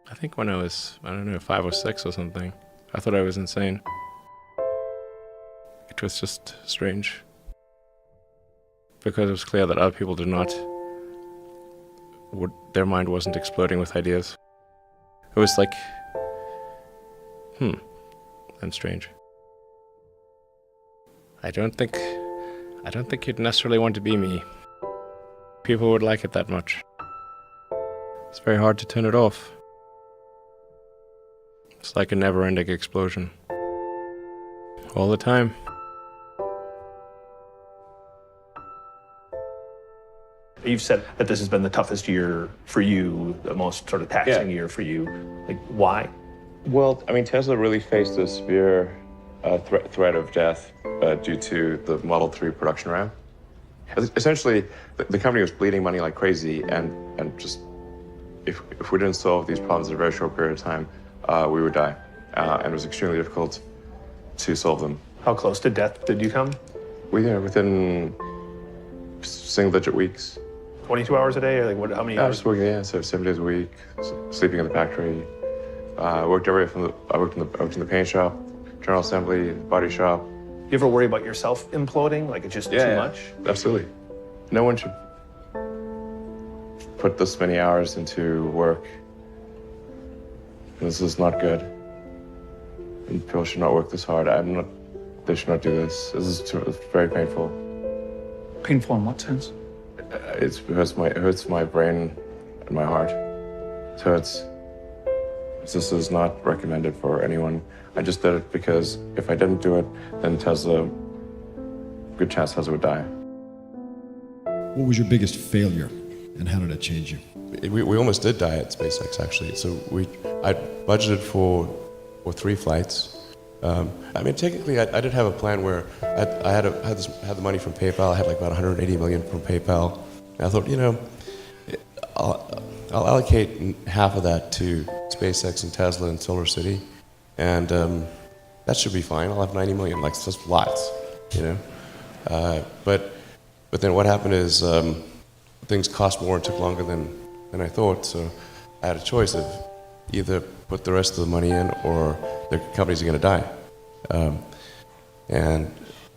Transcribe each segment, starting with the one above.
I think when I was, I don't know, 5 or 6 or something, I thought I was insane. It was just strange. Because it was clear that other people did not, their mind wasn't exploding with ideas. It was like, and strange. I don't think you'd necessarily want to be me. People would like it that much. It's very hard to turn it off. It's like a never-ending explosion. All the time. You've said that this has been the toughest year for you, the most sort of taxing year for you. Like, why? Well, I mean, Tesla really faced a severe threat of death due to the Model 3 production ramp. Essentially, the company was bleeding money like crazy, and just if we didn't solve these problems in a very short period of time, we would die. And it was extremely difficult to solve them. How close to death did you come? Within single-digit weeks. 22 hours a day, or like what? How many I hours? was working, so 7 days a week, sleeping in the factory. I worked everywhere from I worked in the paint shop, general assembly, body shop. You ever worry about yourself imploding? Like it's just too much? Absolutely. No one should put this many hours into work. This is not good. And people should not work this hard. They should not do this. It's very painful. Painful in what sense? It hurts my brain and my heart. So this is not recommended for anyone. I just did it because if I didn't do it, then good chance Tesla would die. What was your biggest failure, and how did it change you? We almost did die at SpaceX, actually. So I budgeted for 3 flights. I mean, technically, I did have a plan where I had the money from PayPal. I had like about 180 million from PayPal. And I thought, I'll allocate half of that to SpaceX and Tesla and Solar City, and that should be fine. I'll have 90 million, like just lots, But then what happened is things cost more and took longer than I thought. So I had a choice of either put the rest of the money in or the companies are going to die. And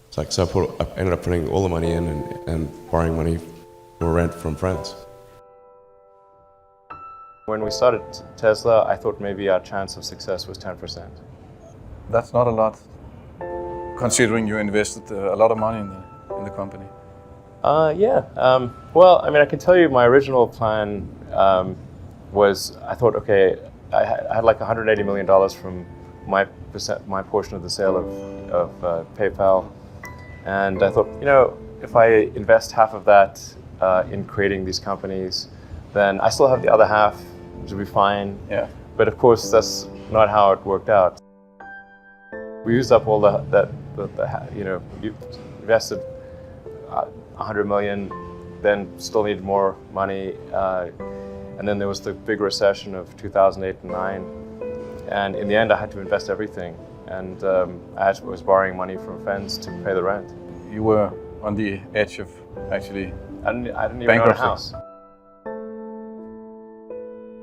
it's like, so I ended up putting all the money in and borrowing money for rent from friends. When we started Tesla, I thought maybe our chance of success was 10%. That's not a lot, considering you invested a lot of money in the company. Well, I mean, I can tell you my original plan was, I thought, okay, I had like $180 million from my portion of the sale of PayPal, and I thought, if I invest half of that in creating these companies, then I still have the other half, which will be fine. Yeah. But of course, that's not how it worked out. We used up all you invested 100 million, then still needed more money, and then there was the big recession of 2008 and 9, and in the end I had to invest everything, and I was borrowing money from friends to pay the rent. You were on the edge of actually I didn't even own a house.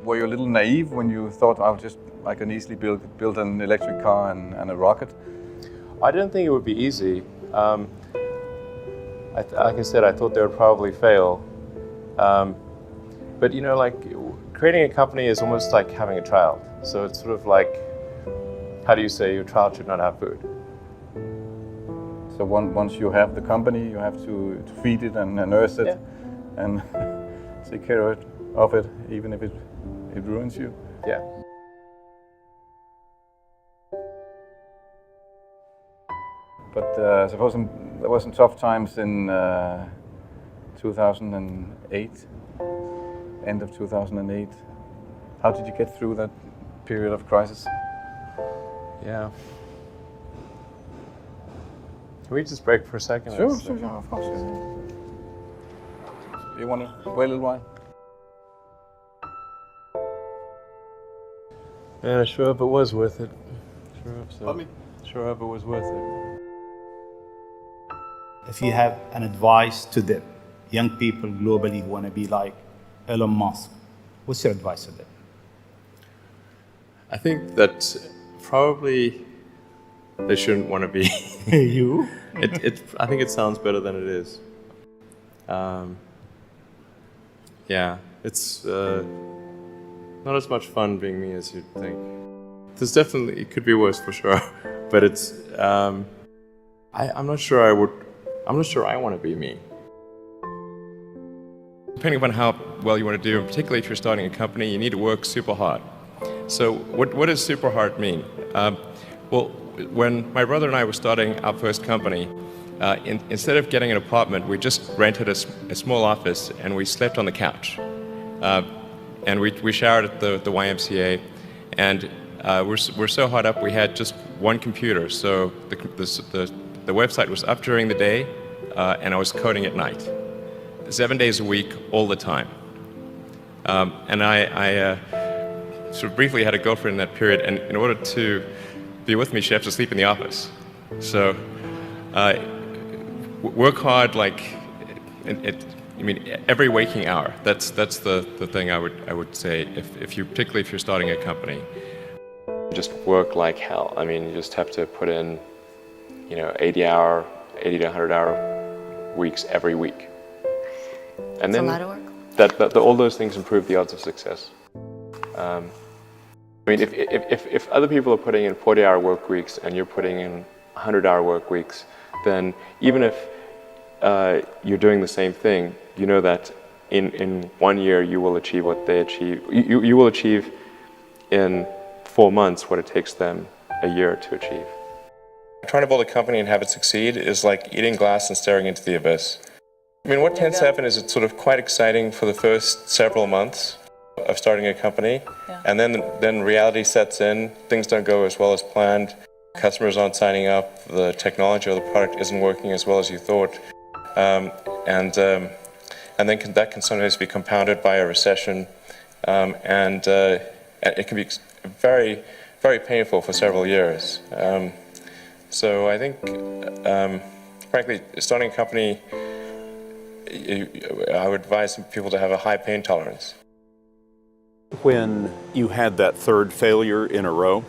Were you a little naive when you thought I can easily build an electric car and a rocket? I didn't think it would be easy. Like I said, I thought they would probably fail. But like creating a company is almost like having a child. So it's sort of like, how do you say your child should not have food? So once you have the company, you have to feed it and nurse it and take care of it, even if it ruins you. Yeah. But suppose there were some tough times in 2008, end of 2008. How did you get through that period of crisis? Yeah. Can we just break for a second? Sure, of course. You want to wait a little while? Yeah, sure hope it was worth it. Sure hope so. Sure hope it was worth it. If you have an advice to the young people globally who want to be like Elon Musk, what's your advice to them? I think that probably they shouldn't want to be. You? I think it sounds better than it is. Yeah, it's not as much fun being me as you'd think. There's definitely, it could be worse for sure, but it's, I'm not sure I want to be me. Depending upon how well you want to do, and particularly if you're starting a company, you need to work super hard. So what does super hard mean? Well, when my brother and I were starting our first company, instead of getting an apartment, we just rented a small office and we slept on the couch. And we showered at the YMCA, and we're so hot up we had just one computer. So the website was up during the day, and I was coding at night, 7 days a week, all the time. And I sort of briefly had a girlfriend in that period, and in order to be with me, she had to sleep in the office. So work hard, like every waking hour. That's the thing I would say particularly if you're starting a company. Just work like hell. I mean, you just have to put in, 80 to 100 hour weeks every week. And That's then a lot of work. All those things improve the odds of success. If other people are putting in 40-hour work weeks and you're putting in 100-hour work weeks, then even if you're doing the same thing, you know that in 1 year you will achieve what they achieve. You will achieve in 4 months what it takes them a year to achieve. Trying to build a company and have it succeed is like eating glass and staring into the abyss. What tends to happen is it's sort of quite exciting for the first several months of starting a company, and then reality sets in. Things don't go as well as planned. Customers aren't signing up. The technology or the product isn't working as well as you thought, and then that can sometimes be compounded by a recession, and it can be very, very painful for several years. So I think, frankly, starting a company, I would advise people to have a high pain tolerance. When you had that third failure in a row,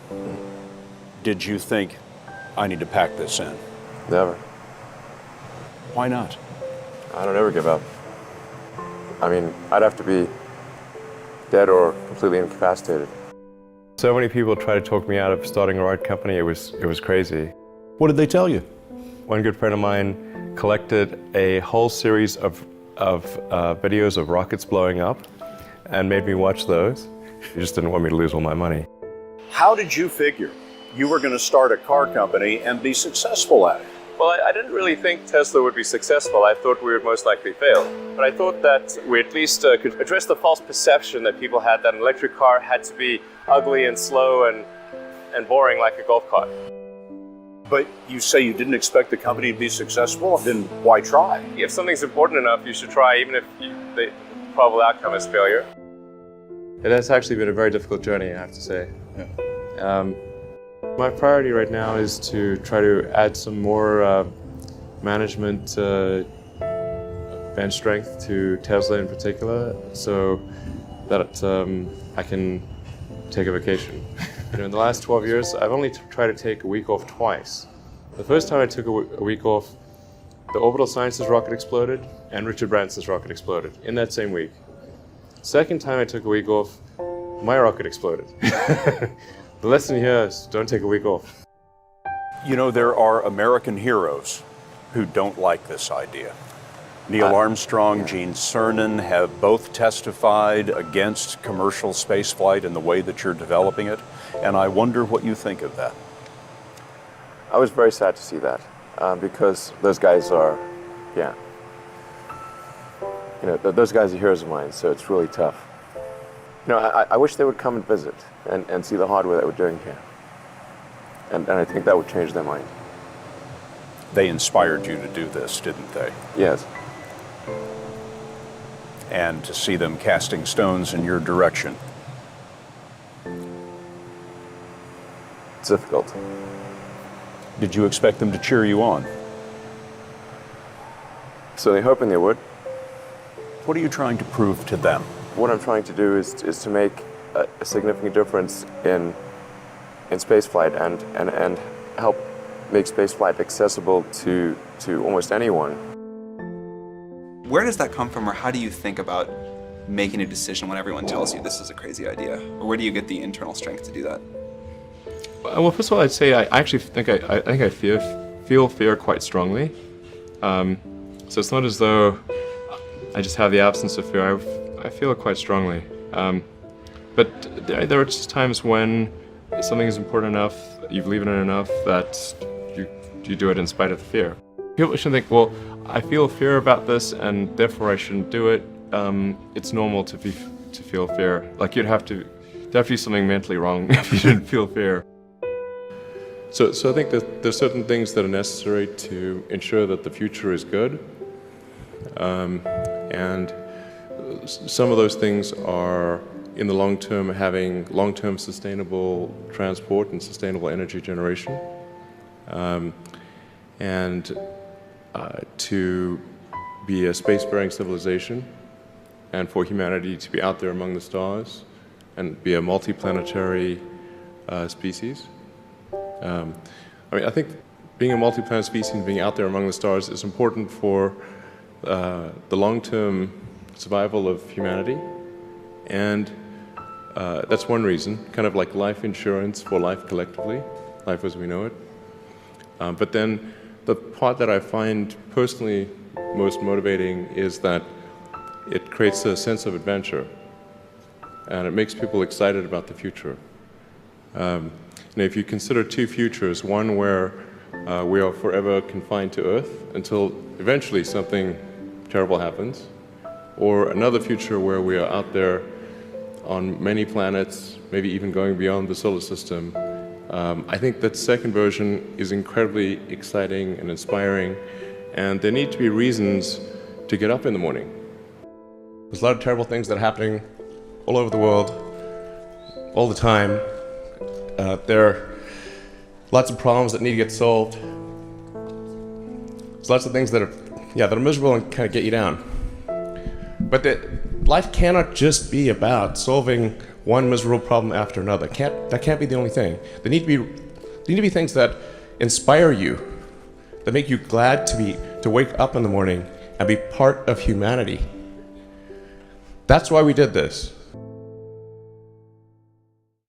did you think, I need to pack this in? Never. Why not? I don't ever give up. I'd have to be dead or completely incapacitated. So many people try to talk me out of starting a rocket company. It was crazy. What did they tell you? One good friend of mine collected a whole series of videos of rockets blowing up and made me watch those. He just didn't want me to lose all my money. How did you figure you were going to start a car company and be successful at it? Well, I didn't really think Tesla would be successful. I thought we would most likely fail. But I thought that we at least could address the false perception that people had that an electric car had to be ugly and slow and boring like a golf cart. But you say you didn't expect the company to be successful, then why try? If something's important enough, you should try, even if the probable outcome is failure. It has actually been a very difficult journey, I have to say. Yeah. My priority right now is to try to add some more management bench strength to Tesla in particular, so that I can take a vacation. In the last 12 years, I've only tried to take a week off twice. The first time I took a week off, the Orbital Sciences rocket exploded and Richard Branson's rocket exploded in that same week. Second time I took a week off, my rocket exploded. The lesson here is don't take a week off. There are American heroes who don't like this idea. Neil Armstrong, Gene Cernan have both testified against commercial spaceflight and the way that you're developing it, and I wonder what you think of that. I was very sad to see that, because those guys are, those guys are heroes of mine, so it's really tough. I wish they would come and visit and see the hardware that we're doing here. And I think that would change their mind. They inspired you to do this, didn't they? Yes. And to see them casting stones in your direction. It's difficult. Did you expect them to cheer you on? So they're hoping they would. What are you trying to prove to them? What I'm trying to do is to make a significant difference in in spaceflight and help make spaceflight accessible to almost anyone. Where does that come from, or how do you think about making a decision when everyone tells you this is a crazy idea? Or where do you get the internal strength to do that? Well, first of all, I'd say I actually think I feel fear quite strongly. So it's not as though I just have the absence of fear. I feel it quite strongly. But there are just times when something is important enough, you believe in it enough, that you do it in spite of the fear. People shouldn't think, well, I feel fear about this and therefore I shouldn't do it. It's normal to feel fear. Like there'd have to be something mentally wrong if you didn't feel fear. So I think that there's certain things that are necessary to ensure that the future is good. And some of those things are, in the long term, having long-term sustainable transport and sustainable energy generation. And to be a spacefaring civilization, and for humanity to be out there among the stars and be a multiplanetary species. I think being a multi-planet species and being out there among the stars is important for the long-term survival of humanity, and that's one reason, kind of like life insurance for life collectively, life as we know it. But then the part that I find personally most motivating is that it creates a sense of adventure, and it makes people excited about the future. If you consider two futures, one where we are forever confined to Earth until eventually something terrible happens, or another future where we are out there on many planets, maybe even going beyond the solar system, I think that second version is incredibly exciting and inspiring, and there need to be reasons to get up in the morning. There's a lot of terrible things that are happening all over the world, all the time. There are lots of problems that need to get solved. There's lots of things that are miserable and kind of get you down. But life cannot just be about solving one miserable problem after another. That can't be the only thing. There need to be things that inspire you, that make you glad to wake up in the morning and be part of humanity. That's why we did this.